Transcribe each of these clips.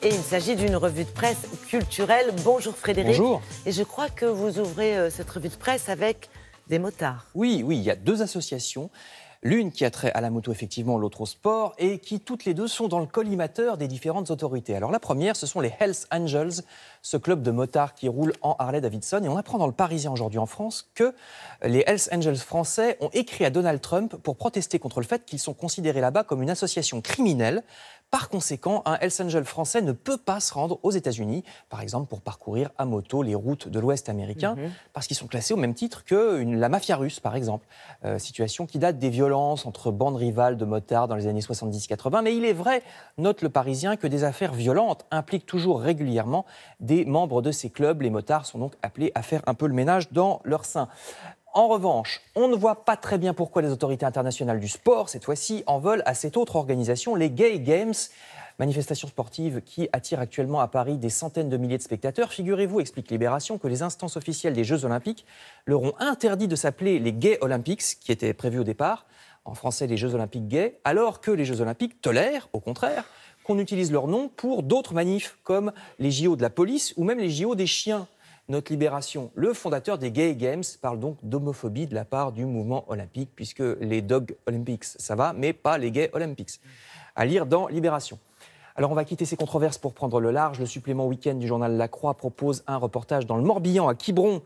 Et il s'agit d'une revue de presse culturelle. Bonjour Frédéric. Bonjour. Et je crois que vous ouvrez cette revue de presse avec des motards. Oui, il y a deux associations. L'une qui a trait à la moto, effectivement, l'autre au sport, et qui, toutes les deux, sont dans le collimateur des différentes autorités. Alors la première, ce sont les Hells Angels, ce club de motards qui roule en Harley-Davidson. Et on apprend dans le Parisien aujourd'hui en France que les Hells Angels français ont écrit à Donald Trump pour protester contre le fait qu'ils sont considérés là-bas comme une association criminelle. Par conséquent, un Hells Angel français ne peut pas se rendre aux États-Unis, par exemple pour parcourir à moto les routes de l'Ouest américain, parce qu'ils sont classés au même titre que la mafia russe, par exemple. Situation qui date des violences entre bandes rivales de motards dans les années 70-80. Mais il est vrai, note le Parisien, que des affaires violentes impliquent toujours régulièrement des membres de ces clubs. Les motards sont donc appelés à faire un peu le ménage dans leur sein. En revanche, on ne voit pas très bien pourquoi les autorités internationales du sport, cette fois-ci, en veulent à cette autre organisation, les Gay Games, manifestation sportive qui attire actuellement à Paris des centaines de milliers de spectateurs. Figurez-vous, explique Libération, que les instances officielles des Jeux Olympiques leur ont interdit de s'appeler les Gay Olympics, qui étaient prévus au départ, en français les Jeux Olympiques gays, alors que les Jeux Olympiques tolèrent, au contraire, qu'on utilise leur nom pour d'autres manifs, comme les JO de la police ou même les JO des chiens. Note Libération, le fondateur des Gay Games parle donc d'homophobie de la part du mouvement olympique, puisque les Dog Olympics, ça va, mais pas les Gay Olympics. À lire dans Libération. Alors on va quitter ces controverses pour prendre le large. Le supplément week-end du journal La Croix propose un reportage dans le Morbihan, à Quiberon.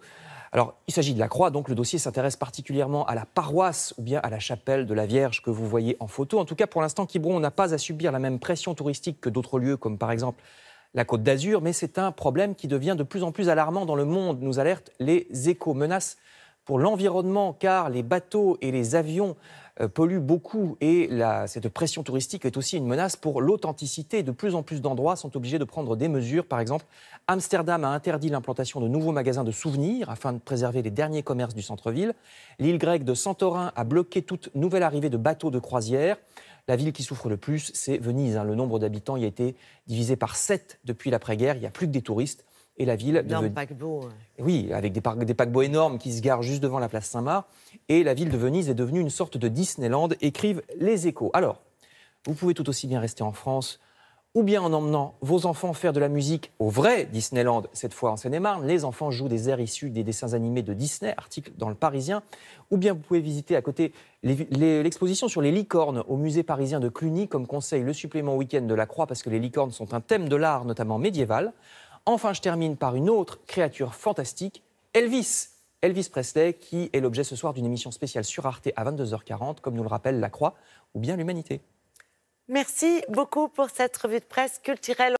Alors il s'agit de La Croix, donc le dossier s'intéresse particulièrement à la paroisse ou bien à la chapelle de la Vierge que vous voyez en photo. En tout cas, pour l'instant, Quiberon n'a pas à subir la même pression touristique que d'autres lieux, comme par exemple la Côte d'Azur, mais c'est un problème qui devient de plus en plus alarmant dans le monde, nous alertent les Échos. Menace pour l'environnement, car les bateaux et les avions polluent beaucoup et cette pression touristique est aussi une menace pour l'authenticité. De plus en plus d'endroits sont obligés de prendre des mesures. Par exemple, Amsterdam a interdit l'implantation de nouveaux magasins de souvenirs afin de préserver les derniers commerces du centre-ville. L'île grecque de Santorin a bloqué toute nouvelle arrivée de bateaux de croisière. La ville qui souffre le plus, c'est Venise. Le nombre d'habitants y a été divisé par 7 depuis l'après-guerre. Il n'y a plus que des touristes. Et la ville... paquebot. Oui, avec des paquebots énormes qui se garent juste devant la place Saint-Marc. Et la ville de Venise est devenue une sorte de Disneyland, écrivent les Échos. Alors, vous pouvez tout aussi bien rester en France, ou bien en emmenant vos enfants faire de la musique au vrai Disneyland, cette fois en Seine-et-Marne. Les enfants jouent des airs issus des dessins animés de Disney, article dans le Parisien. Ou bien vous pouvez visiter à côté l'exposition sur les licornes au musée parisien de Cluny, comme conseille le supplément week-end de La Croix, parce que les licornes sont un thème de l'art, notamment médiéval. Enfin, je termine par une autre créature fantastique, Elvis Presley, qui est l'objet ce soir d'une émission spéciale sur Arte à 22h40, comme nous le rappelle La Croix, ou bien l'Humanité. Merci beaucoup pour cette revue de presse culturelle.